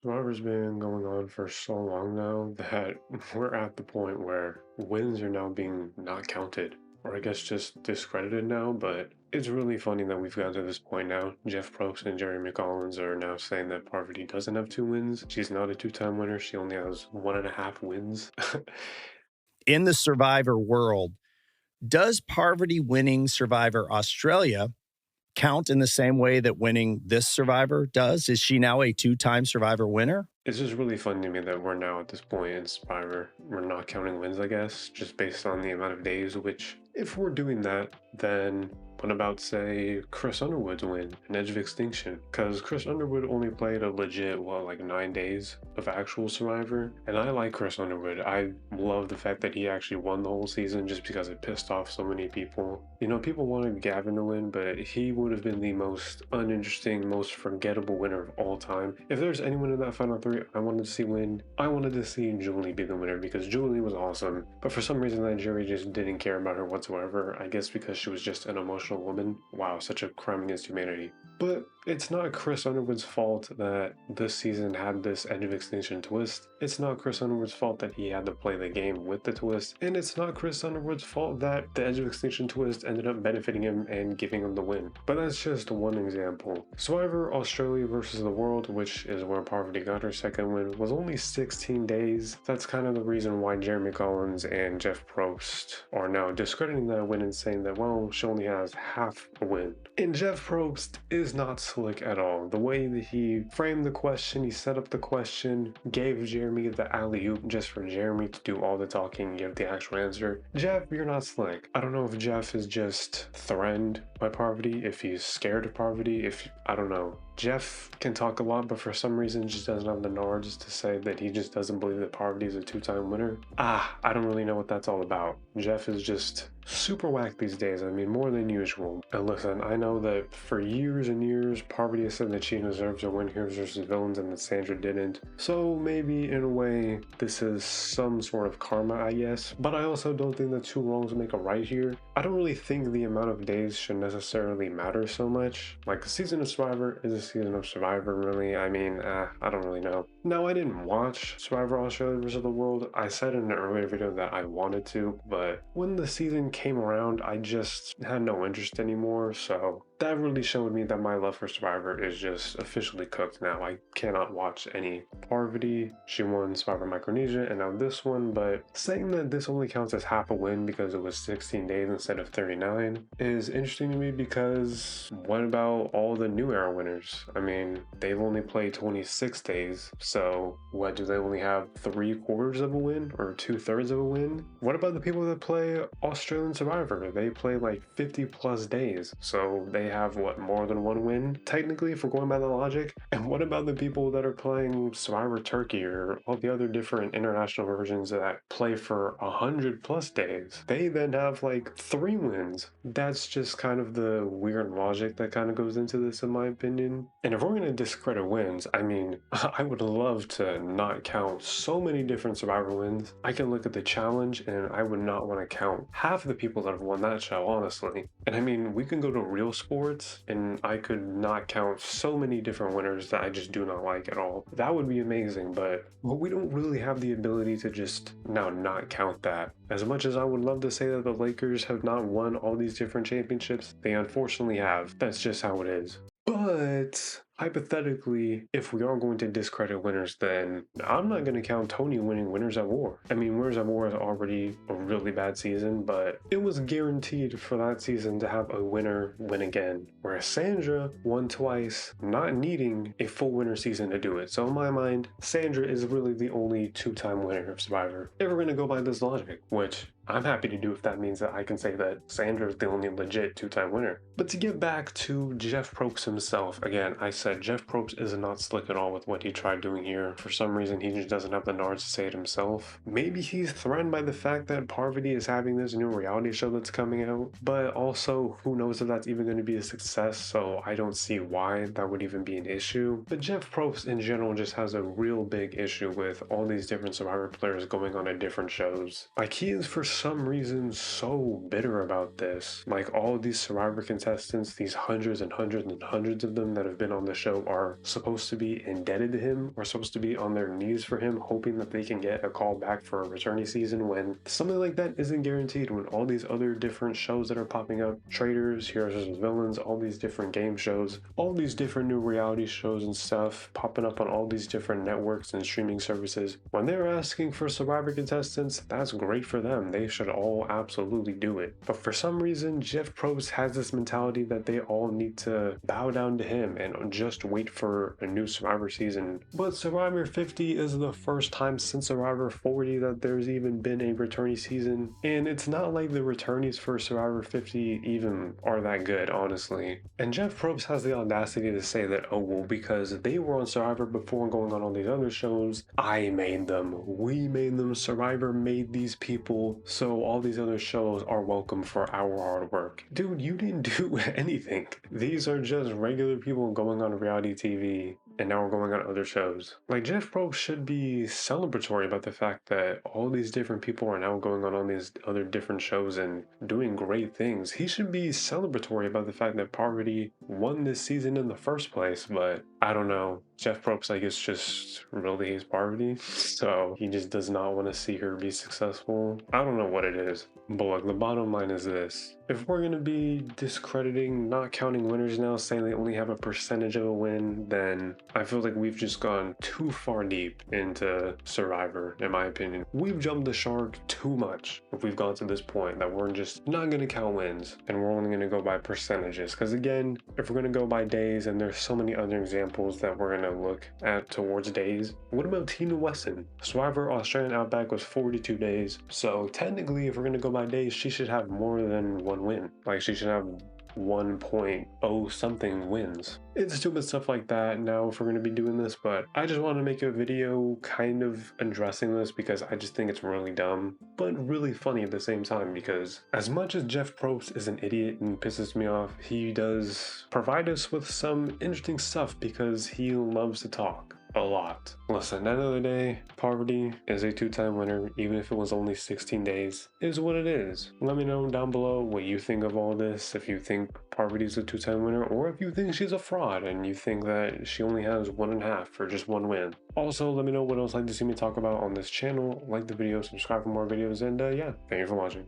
Survivor's been going on for so long now that we're at the point where wins are now being not counted, or I guess just discredited now. But it's really funny that we've gotten to this point now. Jeff Probst and Jeremy Collins are now saying that Parvati doesn't have two wins. She's not a two-time winner. She only has 1.5 wins. In the Survivor world, does Parvati winning Survivor Australia count in the same way that winning this Survivor does? Is she now a two-time Survivor winner? It's just really funny to me that we're now at this point in Survivor. We're not counting wins, I guess, just based on the amount of days, which, if we're doing that, then what about, say, Chris Underwood's win, an Edge of Extinction? Because Chris Underwood only played a legit, like 9 days of actual Survivor. And I like Chris Underwood. I love the fact that he actually won the whole season just because it pissed off so many people. You know, people wanted Gavin to win, but he would have been the most uninteresting, most forgettable winner of all time. If there's anyone in that final three I wanted to see win, I wanted to see Julie be the winner because Julie was awesome. But for some reason, Nigeria just didn't care about her whatsoever. I guess because she was just an emotional woman. Wow, such a crime against humanity. But it's not Chris Underwood's fault that this season had this Edge of Extinction twist. It's not Chris Underwood's fault that he had to play the game with the twist. And it's not Chris Underwood's fault that the Edge of Extinction twist ended up benefiting him and giving him the win. But that's just one example. Survivor Australia versus the World, which is where Parvati got her second win, was only 16 days. That's kind of the reason why Jeremy Collins and Jeff Probst are now discrediting that win and saying that, well, she only has half a win. And Jeff Probst is not slick at all. The way that he framed the question, he set up the question, gave Jeremy the alley-oop just for Jeremy to do all the talking and give the actual answer. Jeff, you're not slick. I don't know if Jeff is just threatened by Parvati, if he's scared of Parvati, I don't know. Jeff can talk a lot, but for some reason just doesn't have the nards to say that he just doesn't believe that Parvati is a two-time winner. I don't really know what that's all about. Jeff is just super whack these days. I mean, more than usual. And listen, I know that for years and years, Parvati has said that she deserves to win Heroes vs. Villains and that Sandra didn't. So maybe in a way, this is some sort of karma, I guess. But I also don't think that two wrongs make a right here. I don't really think the amount of days should necessarily matter so much. Like, a season of Survivor is a season of Survivor, really. I mean, I don't really know. Now, I didn't watch Survivor Australia vs. the World. I said in an earlier video that I wanted to, but when the season came around, I just had no interest anymore, so that really showed me that my love for Survivor is just officially cooked now. I cannot watch any Parvati. She won Survivor Micronesia and now this one, but saying that this only counts as half a win because it was 16 days instead of 39 is interesting to me because what about all the new era winners? I mean, they've only played 26 days, so what, do they only have 3/4 of a win or 2/3 of a win? What about the people that play Australian Survivor? They play like 50 plus days, so they have what, more than one win technically if we're going by the logic. And what about the people that are playing Survivor Turkey or all the other different international versions that play for 100 plus days? They then have like 3 wins. That's just kind of the weird logic that kind of goes into this, in my opinion. And if we're going to discredit wins, I mean, I would love to not count so many different Survivor wins. I can look at the challenge and I would not want to count half of the people that have won that show, honestly. And I mean, we can go to real sports and I could not count so many different winners that I just do not like at all. That would be amazing, but we don't really have the ability to just now not count that. As much as I would love to say that the Lakers have not won all these different championships, they unfortunately have. That's just how it is. But hypothetically, if we are going to discredit winners, then I'm not going to count Tony winning Winners at War. I mean, Winners at War is already a really bad season, but it was guaranteed for that season to have a winner win again. Whereas Sandra won twice, not needing a full winner season to do it. So in my mind, Sandra is really the only two-time winner of Survivor. If we're going to go by this logic, which I'm happy to do if that means that I can say that Sandra is the only legit two-time winner. But to get back to Jeff Probst himself, again, I said Jeff Probst is not slick at all with what he tried doing here. For some reason, he just doesn't have the nards to say it himself. Maybe he's threatened by the fact that Parvati is having this new reality show that's coming out, but also who knows if that's even going to be a success, so I don't see why that would even be an issue. But Jeff Probst in general just has a real big issue with all these different Survivor players going on to different shows. Like, he is for some reason so bitter about this. Like all of these Survivor contestants, these hundreds and hundreds and hundreds of them that have been on the show are supposed to be indebted to him, or supposed to be on their knees for him, hoping that they can get a call back for a returning season, when something like that isn't guaranteed, when all these other different shows that are popping up, Traitors, Heroes vs. Villains, all these different game shows, all these different new reality shows and stuff popping up on all these different networks and streaming services, when they're asking for Survivor contestants, that's great for them. They should all absolutely do it. But for some reason, Jeff Probst has this mentality that they all need to bow down to him and just wait for a new Survivor season. But Survivor 50 is the first time since Survivor 40 that there's even been a returnee season, and it's not like the returnees for Survivor 50 even are that good, honestly. And Jeff Probst has the audacity to say that, oh well, because they were on Survivor before going on all these other shows, I made them, we made them, Survivor made these people, so all these other shows are welcome for our hard work. Dude, you didn't do anything. These are just regular people going on reality TV, and now we're going on other shows. Like, Jeff Probst should be celebratory about the fact that all these different people are now going on these other different shows and doing great things. He should be celebratory about the fact that Parvati won this season in the first place, but I don't know. Jeff Probst, I guess, just really hates Parvati, so he just does not want to see her be successful. I don't know what it is, but look, the bottom line is this. If we're going to be discrediting, not counting winners now, saying they only have a percentage of a win, then I feel like we've just gone too far deep into Survivor, in my opinion. We've jumped the shark too much if we've gone to this point that we're just not going to count wins and we're only going to go by percentages. Because again, if we're going to go by days, and there's so many other examples that we're going to look at towards days. What about Tina Wesson? Survivor Australian Outback was 42 days. So technically, if we're going to go by days, she should have more than one win. Like, she should have 1.0 something wins. It's stupid stuff like that now if we're going to be doing this, but I just want to make a video kind of addressing this because I just think it's really dumb, but really funny at the same time, because as much as Jeff Probst is an idiot and pisses me off, he does provide us with some interesting stuff because he loves to talk a lot. Listen, at the end of the day, Parvati is a two-time winner, even if it was only 16 days. It is what it is. Let me know down below what you think of all this, if you think Parvati is a two-time winner, or if you think she's a fraud and you think that she only has 1.5 for just one win. Also, let me know what else you'd like to see me talk about on this channel. Like the video, subscribe for more videos, and yeah, thank you for watching.